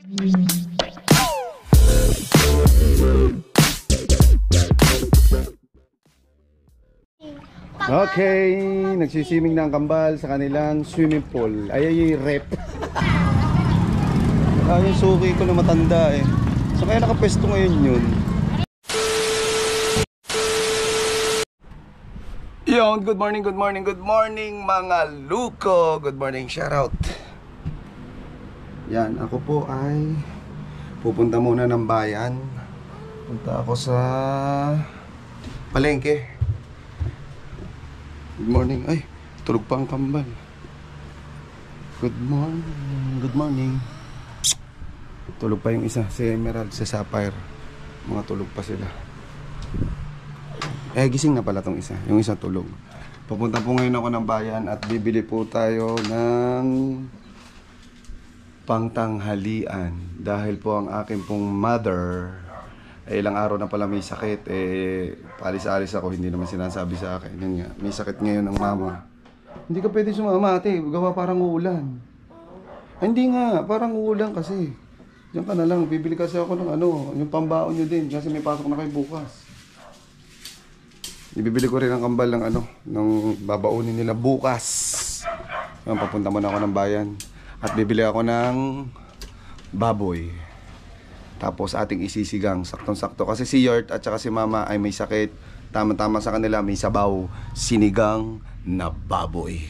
Okay, nagsisiming na ang kambal sa kanilang swimming pool. Ay, rep. Yung suki ko na matanda eh. So kaya nakapwesto ngayon yun. Yon, good morning mga luko. Good morning, shout out. Yan, ako po ay pupunta muna ng bayan. Punta ako sa palengke. Good morning. Ay, tulog pa ang kambal. Good morning. Tulog pa yung isa, si Emerald, si Sapphire. Mga tulog pa sila. Gising na pala tong isa. Yung isa tulog. Pupunta po ngayon ako ng bayan at bibili po tayo ng pangtanghalian. Dahil po ang aking pong mother ilang araw na pala may sakit, paalis-alis ako, hindi naman sinasabi sa akin. Yun nga, may sakit ngayon ng mama. Hindi ka pwede sumama, ate, gawa parang uulan. Hindi nga, parang uulan kasi. Diyan ka na lang, bibili kasi ako ng yung pambaon nyo din, kasi may pasok na kayo bukas. Ibibili ko rin ang kambal ng ng babaunin nila bukas. Yan, papunta muna ako ng bayan. At bibili ako ng baboy. Tapos ating isisigang, saktong-sakto. Kasi si Yort at saka si Mama ay may sakit. Tama-tama sa kanila, may sabaw. Sinigang na baboy.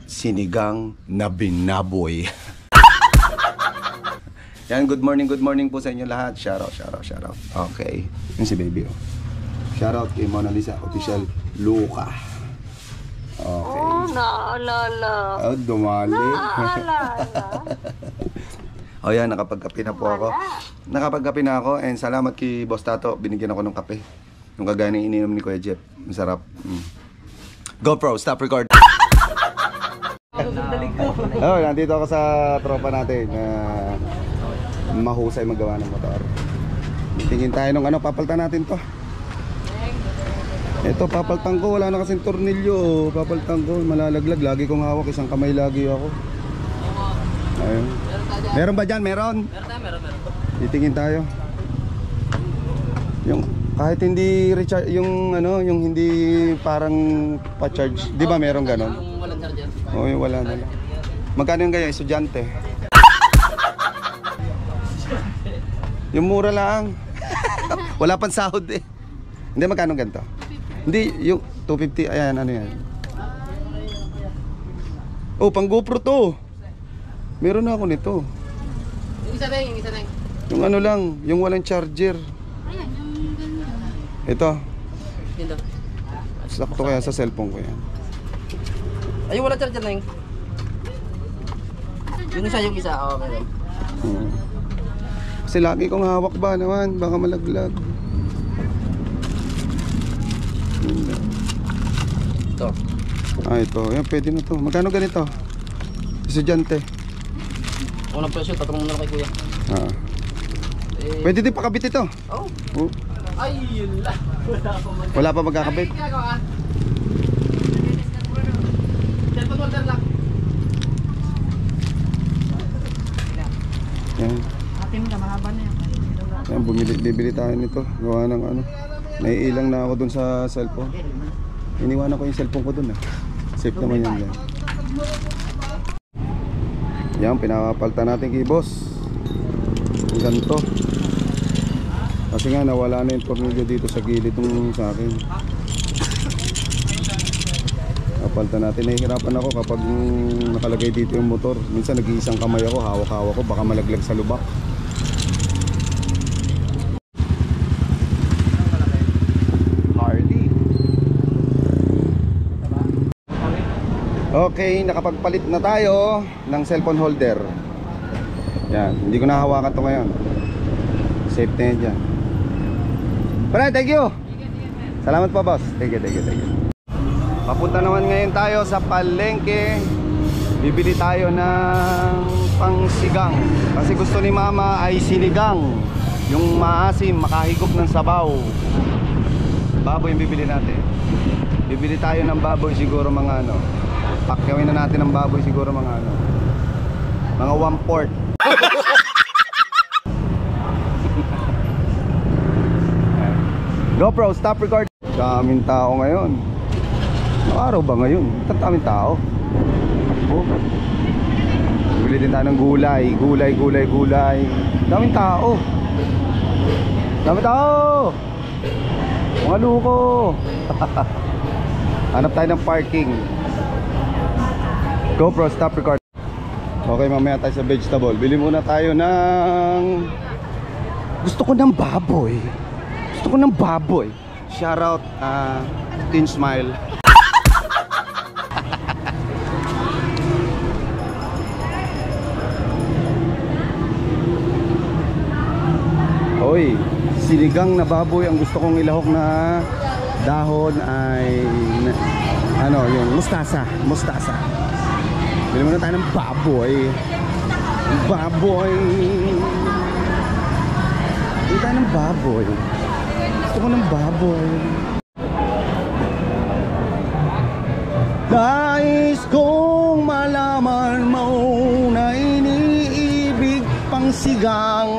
Sinigang na binaboy. Yan, good morning po sa inyo lahat. Shout out. Okay. Yun si baby, oh. Shout out kay Mona Lisa, official Luka. Okay. Oh, naalala. Oh, dumali. Naalala. O yan, nakapagkape na po ako. Nakapagkape na ako and salamat kay Boss Tato. Binigyan ako ng kape. Yung kagaya ng ininom ni Kuya Jeff. Masarap. GoPro, stop record. Oh, nandito ako sa tropa natin na mahusay magawa ng motor. Tingin tayo ng papaltan natin to. Ito, papaltan ko. Wala na kasing tornilyo. Papaltan ko. Malalaglag. Lagi kong hawak. Isang kamay lagi ako. Ayun. Meron ba dyan? Meron? Meron. Titingin tayo. Yung kahit hindi recharge, yung hindi parang pa-charge. Di ba meron ganon? Yung walang charger. Oo, yung wala na lang. Magkano yung ganyan? Estudyante. Yung mura lang. Wala pang sahod eh. Hindi, magkano ganito? Hindi, yung 250, ayan, ano yan? Oh, pang GoPro to. Meron na ako nito. Yung isa na. Yung lang, yung walang charger. Ayan, yung ganyan. Ito. Dito. Sakto kaya sa cellphone ko yan. Ay, yung walang charger na yung. Yung isa. Oo, meron. Kasi lagi kong hawak ba naman, baka malaglag. Ito. Ito. Yan, pwede na to. Magkano ganito? Estudyante. Unang presyo, tatanong muna kay kuya. Pwede din pakabit ito. Oh. Ay, yun lang. Wala pa magkakabit. Ay, ginagawa. Cellphone holder lang. Yan. Ate mo na, mahaba na yan. Yan, bibili tayo nito. Gawa ng naiilang na ako dun sa cellphone. Iniwanan ko yung cellphone ko dun. Safe naman yan. Yan, pinapalta natin kay boss. Ang ganito. Kasi nga nawala na yung tornilyo dito sa gilid ng sa akin. Napalta natin. Nahihirapan ako kapag nakalagay dito yung motor. Minsan nag-iisang kamay ako, hawak-hawak ko, baka malaglag sa lubak. Harley. Okay, nakapagpalit na tayo ng cellphone holder. Yan, hindi ko nahawakan to ngayon. Safe na yan dyan. Pare, thank you. Salamat po, boss. Thank you. Papunta naman ngayon tayo sa palengke. Bibili tayo ng pangsigang. Kasi gusto ni Mama ay sinigang. Yung maasim, makahigop ng sabaw. Baboy yung bibili natin. Bibili tayo ng baboy siguro mga pakyawin na natin ng baboy siguro mga 1/4. GoPro, stop record. Daming tao ngayon. Ano araw ba ngayon? Daming tao. Oh. Bili din tayo ng gulay. Gulay. Daming tao. Daming tao. Mga luko. Hanap tayo ng parking. GoPro, stop record. Okay, mamaya tayo sa vegetable. Bili muna tayo ng... Gusto ko ng baboy. Shout out Teen Smile. Hoy, sinigang na baboy ang gusto kong ilahok na dahon ay ano, yung mustasa. Bili muna tayo ng baboy. Bili tayo ng baboy. Gusto ko ng baboy. Nais kong malaman mo na iniibig pang sigang.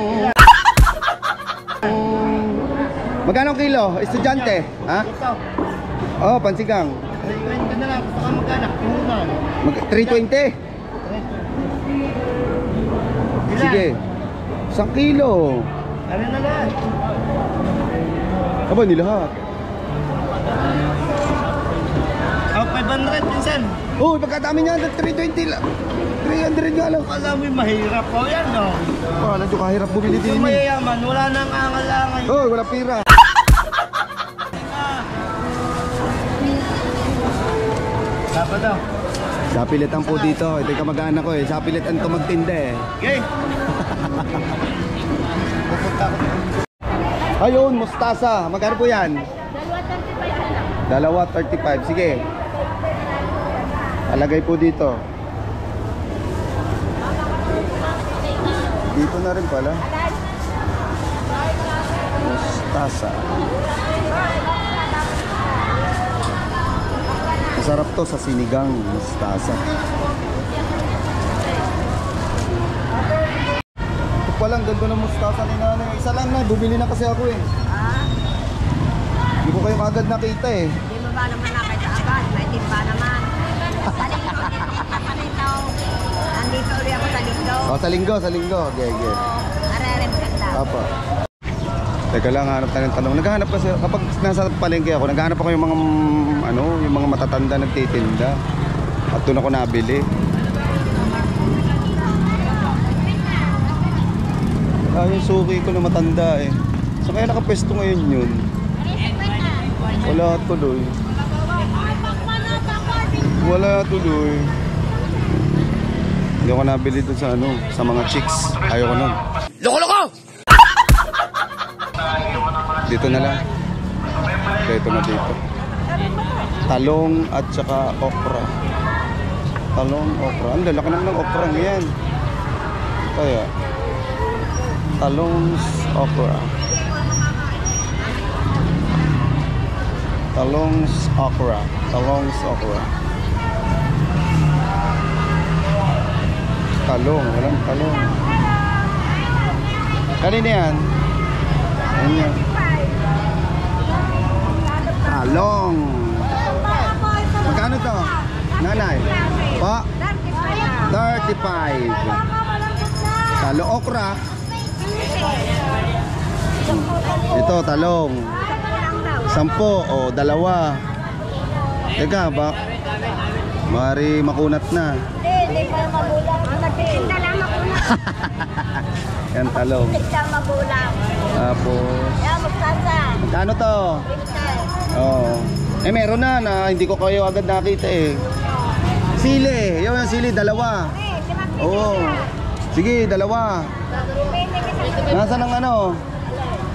Magkano kilo? Estudyante? Ha? Oh, pansigang. 320 na lang. Gusto ka magkano? 320? Sige. 1 kilo. Ano na lang? Aba, nilahat. Oh, 500 minsan. Oh, pagkadami niya, 320 lang. 300 nga lang. Alam mo, mahirap po yan, no? Paano ito kahirap bumili din? Kung mayayaman, wala nang angalangan. Oh, wala pira. Dapat daw. Sapilitan po dito. Ito yung kamag-anak ko eh. Sapilitan to magtinda eh. Okay. Pupunta ko. Ayun, mustasa. Magkano po yan? Dalawa 35. Sige. Alagay po dito. Dito na rin pala. Mustasa. Masarap to sa sinigang mustasa. Ito palang ganda ng mustasa ni nanay. Isa lang na, bumili na kasi ako eh. Hindi ko kayo kagad nakita eh. Hindi mo ba naman nakita agad? May timba naman. Andito ulit ako sa linggo. Oh, sa linggo. Okay. Arerem ka daw. Apa. Teka lang, hanap tayo ng tanong. Naghahanap kasi, kapag nasa palengke ako, naghahanap ako yung mga, yung mga matatanda nagtitinda. At doon ako nabili. Yung suki ko na matanda eh. So kaya nakapwesto ngayon yun. Wala tuloy. Hindi ako nabili doon sa sa mga chicks. Ayoko nun. Loko! Dito na lang. Dito na dito. Talong at saka okra. Talong, okra. Ang lalaki naman ng okra ngayon. Kaya talong, okra. Talong, okra. Walang talong. Kanina yan? Ayan yan. Talong. Magkano to? Nanay? Pa? 35. Talong, okra. Ito, talong. 10 o 2. Teka, mari makunat na. Hindi pa magulang. Nagtitinda lang magulang. Yan, talong. Nagtitinda magulang. Tapos Yan, magtasa. magkano to? Oh. Meron na hindi ko kayo agad nakita eh. Sili, yung sili, 2. Oo. Sige, 2. Nasaan ang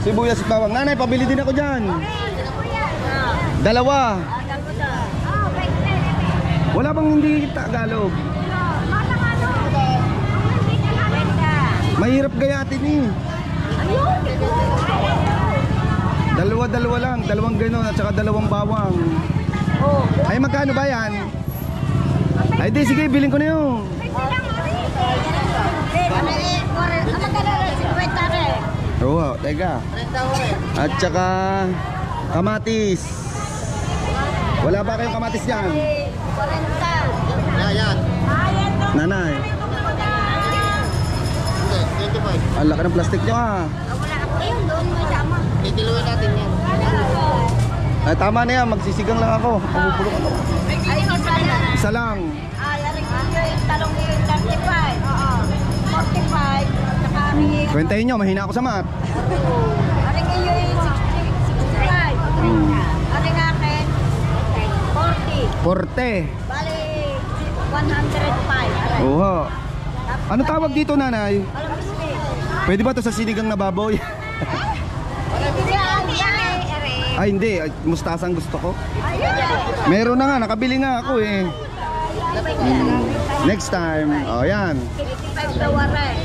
sibuyas at bawang. Nanay, pabili din ako dyan. 2. Wala bang hindi Tagalog? Mahirap gayatin eh. 2 lang, 2 ganon at saka 2 bawang. Ay, magkano ba yan? Ay, di, sige, bilhin ko na yun. Oo, teka. 30 ko rin. At saka kamatis. Wala ba kayong kamatis dyan? 40. Yan. Nanay. Hindi, 25. Ang laki ng plastic nyo ah. Wala ako yun, doon may sama. Titiluin natin yan. Ay, tama na yan, magsisigang lang ako. Pumupulok ako. Ay, masala. Isa lang. Yaring yung talong yung 35. Oo. 45. Saka rin Kwentahin nyo, mahina ako sa math. aring yung 65. Aring akin, 40. Porte. Bali, 105. Oo. Ano tawag dito, nanay? Alam mo siya. Pwede ba to sa sinigang na baboy? Ay, hindi. Ay, mustasang gusto ko. Meron na nga, nakabili nga ako eh. Next time. O, yan. 55 daw aray.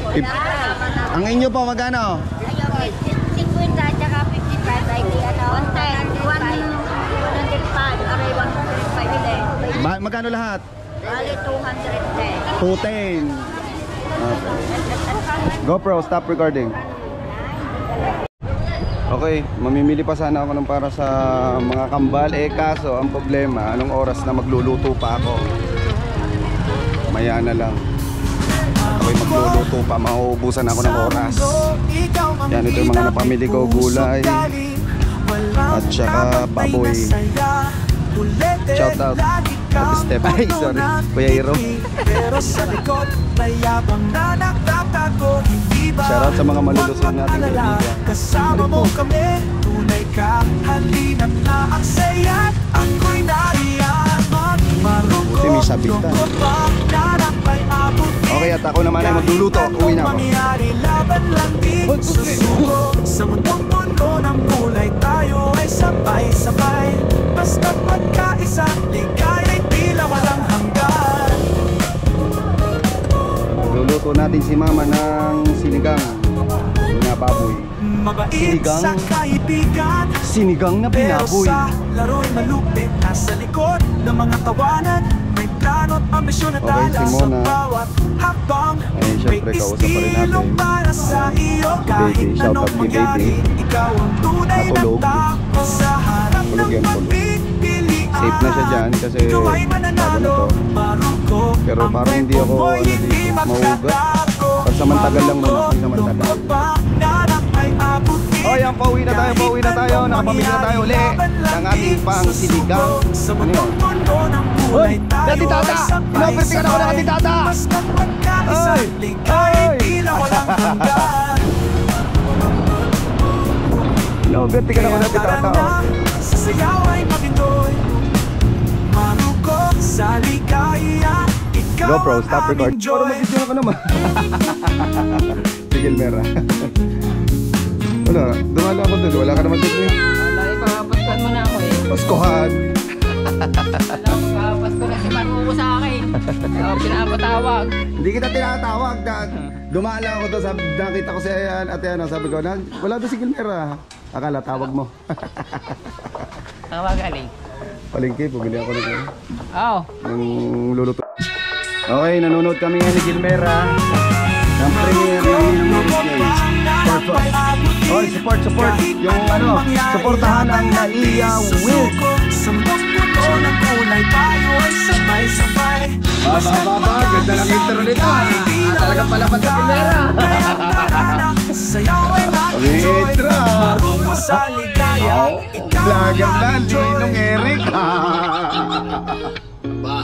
Ang inyo po, magkano? 50 tsaka 55 ay di ano? 110, 105, aray 105 din. Magkano lahat? Bali 210. 210. Okay. GoPro, stop recording. Okay, mamimili pa sana ako ng para sa mga kambal. Kaso, ang problema, anong oras na magluluto pa ako? Maya na lang. Ako'y magluluto pa, mauubusan ako ng oras. Yan, ito yung mga napamili ko, gulay at saka baboy. Shout out Ate Step. Ay, sorry, Kuya Hiro. Shoutout sa mga malulusog natin kaibigan. Kasama mo kami, tunay ka, halina't na ang saya. Ako'y nariyan, magmaruko. Buti may sabita. Okay, at ako naman ay magluluto. Uwi na ako. Laban lang di susuko. Sa mundong mundo ng kulay, tayo ay sabay-sabay. Basta't magkaisa, ligay ay tila walang hanggan. Luluto natin si mama ng sinigang na baboy. Mabait Sinigang. sa kaibigan, Sinigang na binaboy. pero sa laro'y malupit. Nasa likod ng mga tawanan, may plano at ambisyon na Okay, dala si sa Mona. bawat hakbang. Ay, syempre, May kausap pa rin estilo natin. para sa iyo, Si kahit Baby, shout out anong kay mangyari. Baby. Ikaw ang tunay na Natulog. tao sa harap Tulog ng yan, tulog. pagpipilian. Safe na siya dyan kasi Ikaw ay bago na mananalo, to. maruko. Pero Ang parang hindi ako tempo mo'y ano hindi dito, mahugot. magtatago. Pagsamantagal lang muna, Maruko, pagsamantagal. nung papangarap ay abutin. Oh, yan, pauwi na tayo, pauwi na tayo. Nakapamili na tayo uli ng ating pang sinigang. Ano yun? Hoy, Dati Tata! Inoperti ka na ako ng Dati Tata! Ay! Ay! Inoperti ka na ako ng Dati Tata. Sa sayaw ay magindoy, maruko sa ligaya. Ikaw GoPro, ang stop record. aming joy. Pero mag-video ka naman. Sige, Mera. Wala, dumala ako doon. Wala ka naman doon. Lagi pangapaskuhan mo na ako eh. Paskuhan. Alam mo, papasko na si Maruko sa akin. Pinapatawag. Hindi kita tinatawag. Dumala ako doon. Nakita ko si Ayan at Ayan. Sabi ko, wala doon si Gilmera. Akala tawag mo. Tawag galing. Palengke, pumili ako ng Oo. luluto. Okay, nanonood kami ngayon ni Gilmera. Ang premiere ng Oy, support. Yung ano, supportahan ang Naiya Will. Sa mundo ng kulay, tayo ay sabay-sabay. Baba, ganda ng intro nito. Talagang palapat sa Gilmera. Sayaw ay mag-enjoy, Intro. maruko sa ligaya. Vlogger na, Ninong Eric. Ba,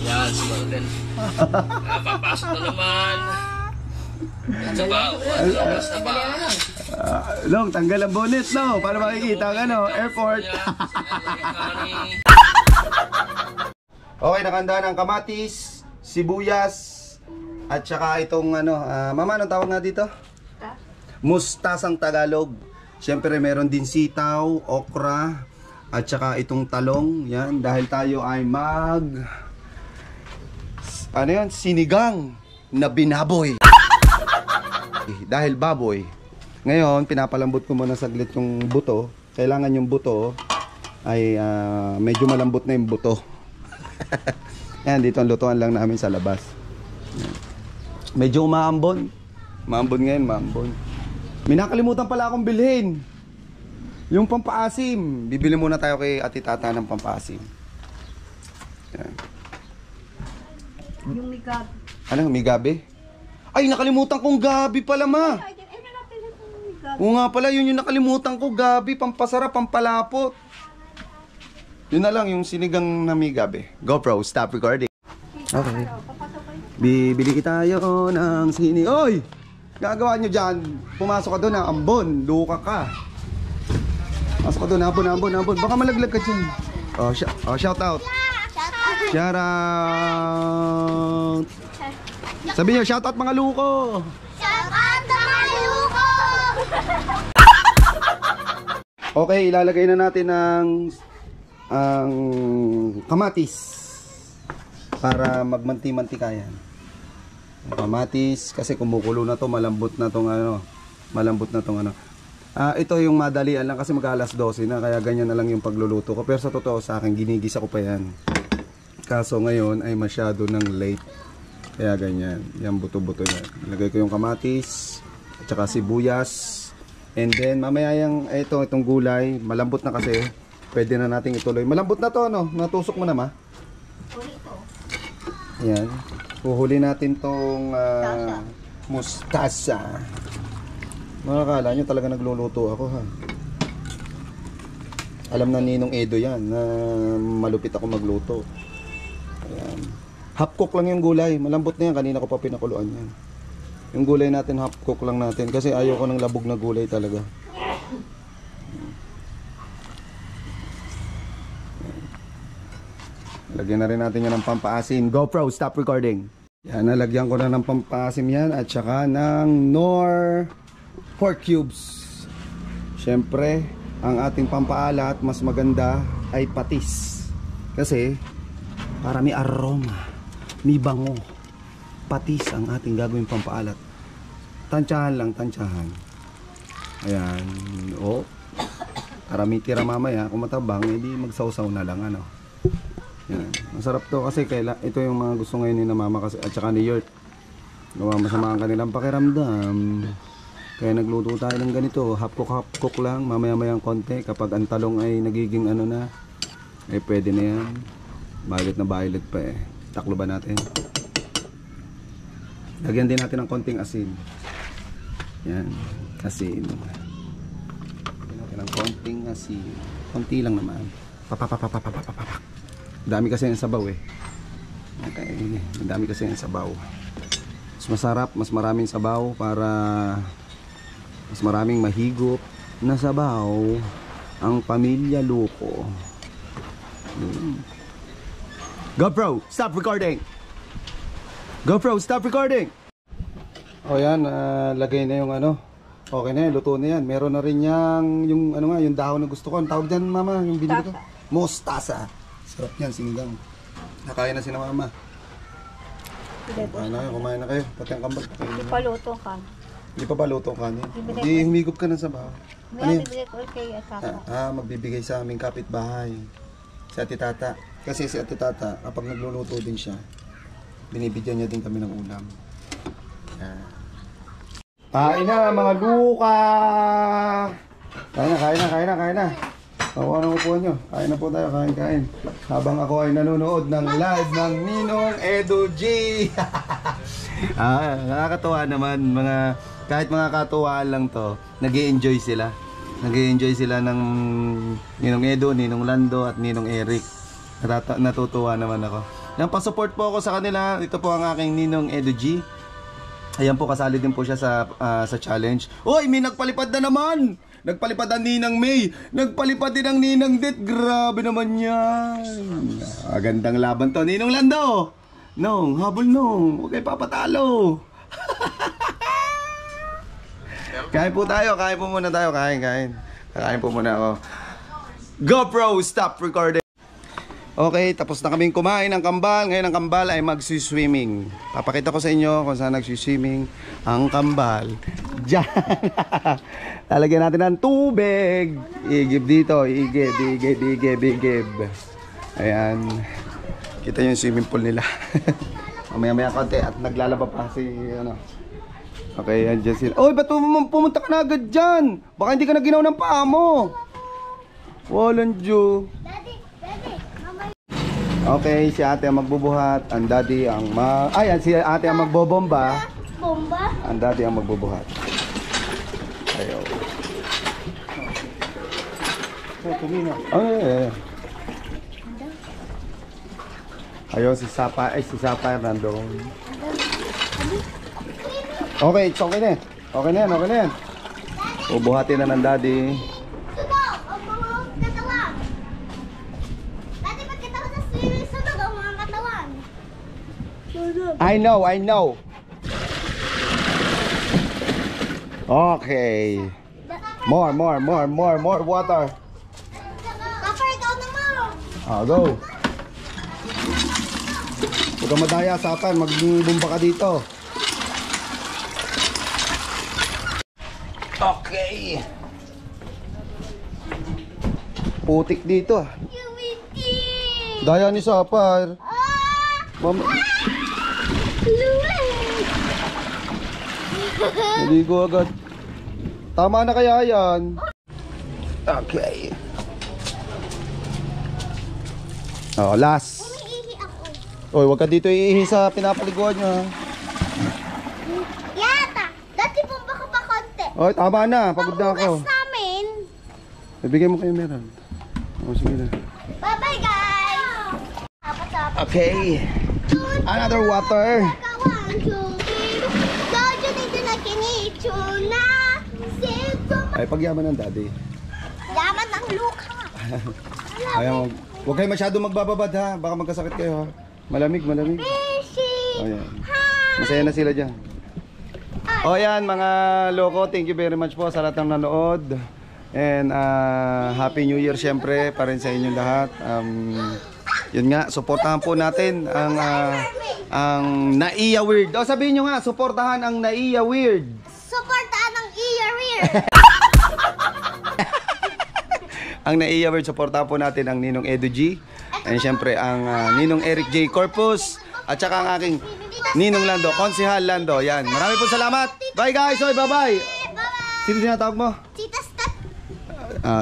yan, si Martin. Napapasok na naman. Ito ba? Oras na ba? Long, tanggal ang bonnet, no? Para makikita ang ano, airport. Okay, nakanda ng kamatis, sibuyas, at saka itong ano, mama, anong tawag nga dito? Mustasang Tagalog. Siyempre meron din sitaw, okra, at saka itong talong. Yan, dahil tayo ay ano yan? Sinigang na binaboy. Dahil baboy. Ngayon, pinapalambot ko muna saglit yung buto. Kailangan yung buto ay medyo malambot na yung buto. Yan, dito ang lutuan lang namin sa labas. Yan. Medyo umaambon. Maambon ngayon, maambon. May nakalimutan pala akong bilhin. Yung pampaasim. Bibili muna tayo kay Ate Tata ng pampaasim. Yan. Yung may gabi. Ano, may gabi? Ay, nakalimutan kong gabi pala, ma. Ay, nalapit na itong may gabi. Oo nga pala, yun yung nakalimutan ko. Gabi, pampasarap, pampalapot. Yun na lang, yung sinigang na may gabi. GoPro, stop recording. Okay. Bibili tayo ng sini. Oy! Gagawa nyo dyan. Pumasok ka doon na ambon. Luka ka. Pasok ka doon, ambon. Baka malaglag ka dyan. Shout out. Shout out. Sabi nyo, shout out mga luko. Shout out mga luko! Okay, ilalagay na natin ang kamatis para magmanti-mantika yan. Kamatis kasi kumukulo na to, malambot na tong ano. Ito yung madalian lang kasi mag-alas 12 na, kaya ganyan na lang yung pagluluto ko. Pero sa totoo sa akin, ginigisa ko pa yan. Kaso ngayon ay masyado ng late. Kaya ganyan, yan buto-buto na. Ilagay ko yung kamatis at saka sibuyas. And then mamaya yung itong gulay, malambot na kasi. Pwede na nating ituloy. Malambot na to, no? Natusok mo na, ma? Ayan. Huhuli natin tong mustasa. Makakala nyo talaga nagluluto ako, ha? Alam na Ninong Edo yan na malupit ako magluto. Ayan. Half cook lang yung gulay. Malambot na yan. Kanina ko pa pinakuluan yan. Yung gulay natin, half cook lang natin. Kasi ayaw ko ng labog na gulay talaga. Lagyan na rin natin yan ng pampaasim. GoPro, stop recording. Yan, nalagyan ko na ng pampaasim yan. At saka ng Knorr pork cubes. Siyempre, ang ating pampaalat, mas maganda ay patis. Kasi, para may aroma, may bango. Patis ang ating gagawin pampaalat. Tansyahan lang, tansyahan. Ayan. O, para may tira mamaya. Kung matabang, edi magsawsaw na lang, ano. Yan. Masarap to kasi ito yung mga gusto ngayon ni na mama kasi, at saka ni Yurt. Gawa masama ang kanilang pakiramdam. Kaya nagluto tayo ng ganito. Half cook lang. Mamaya-mayang konti. Kapag ang talong ay nagiging ano na, eh pwede na yan. Violet na violet pa eh. Taklo ba natin? Lagyan din natin ng konting asin. Yan. Asin. Lagyan natin ng konting asin. Konti lang naman. Papapapapapapapapak. Dami kasi yung sabaw eh. Okay. Dami kasi yung sabaw. Mas masarap, mas maraming sabaw para mas maraming mahigop na sabaw ang pamilya Luko. GoPro, stop recording. GoPro, stop recording. O yan, lagay na yung ano. Okay na yan, luto na yan. Meron na rin yung ano nga, yung dahon na gusto ko. Ang tawag dyan, mama, yung binili ko. Mustasa. Sarap yan, sinigang. Nakain na si na mama. Kumain na kayo, kumain na kayo. Pati ang kambal. Hindi pa luto ka. Hindi pa ba luto ang kanin? Hindi, humigop ka na sa baho. Ano yun? Bibigay ko kay Asaka. Magbibigay sa aming kapitbahay. Si Ate Tata. Kasi si Ate Tata, kapag nagluluto din siya, binibigyan niya din kami ng ulam. Kain na mga luka! Kain na. Tawa na upuan nyo. Kain na po tayo, kain. Habang ako ay nanonood ng live ng Ninong Edo G. Nakakatuwa naman. Kahit mga katuwaan lang to, nag-i-enjoy sila. Nag-i-enjoy sila ng Ninong Edo, Ninong Lando at Ninong Eric. Natutuwa naman ako. Yan, pa-support po ako sa kanila. Ito po ang aking Ninong Edo G. Ayan po, kasali din po siya sa challenge. Uy, may nagpalipad na naman! Nagpalipad ang Ninang May. Nagpalipad din ang Ninang Det. Grabe naman yan. Gandang laban to. Ninong Lando. Nong, habol nong. Huwag kayo papatalo. Kain po tayo. Kain po muna tayo. Kain. Kain po muna ako. GoPro, stop recording. Okay, tapos na kaming kumain ng kambal. Ngayon ang kambal ay mag-swimming. Papakita ko sa inyo kung saan nag-swimming ang kambal. Diyan. Lalagyan natin ng tubig. Igib dito. Igib. Ayan. Kita yung swimming pool nila. Mamaya-maya konti at naglalaba pa si Okay, andyan sila. Oy, ba't pumunta ka na agad dyan? Baka hindi ka na ginaw ng paa mo. Walang Diyo. Daddy, mama. Okay, si ate ang magbubuhat. Ang daddy ang si ate ang magbobomba. Bomba? Ang daddy ang magbubuhat. Ayaw. Ayaw, si Sapphire nandun. Okay, it's okay na. Okay na yan. Bubuhatin na ng daddy. Sunog! Ang mga katawan! Daddy, ba't katawan sa swimming? Sunog ang mga katawan! I know. Okay. More water. Kapar, ikaw naman! Go. Huwag ka madaya, Sapphire. Magbumba ka dito. Okay. Putik dito. Yuwiti! Daya ni Sapphire. Mama. Naligo agad. Tama na kaya yan. Okay. Last. Umiihi ako. Oy, wag ka dito iihi sa pinapaliguan nyo. Yata! Dati bomba ka pa konti. Oy, tama na. Pagod na ako. Pagbukas namin. Ibigay mo kayo meron. Sige na. Bye-bye, guys! Sapat-sapat. Okay. Another water. One, two, three. Jojo dito na kinicho na. Sito. Ay, pagyaman ng daddy. Yaman ng luka. Ayaw, huwag kayo masyado magbababad ha. Baka magkasakit kayo ha. Malamig. Fishing. Ayan. Masaya na sila dyan. O yan mga loko, thank you very much po sa lahat ng nanood. And Happy New Year syempre pa rin sa inyong lahat. Yun nga, suportahan po natin ang Naiya Weird. O sabihin nyo nga, suportahan ang Naiya Weird. Suportaan ng ear. Ang Naiya Weird, suportahan po natin ang Ninong Edu G. And syempre ang Ninong Eric J. Corpus. At saka ang aking Ninong Lando, Konsehal Lando. Yan, marami po salamat. Bye guys, oy, bye-bye. Sino tinatawag mo? Tita Step.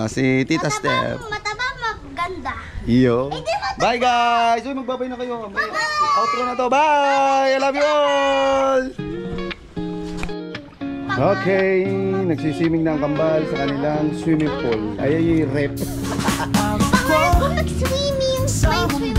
Si Tita Step. Mataba, maganda. Iyo. Bye guys. Uy, magbabay na kayo. Outro na to. Bye. I love you all. Okay, nagsisiming na ang kambal sa kanilang swimming pool. Ay, rep. Baka kung mag-swimming, may swimming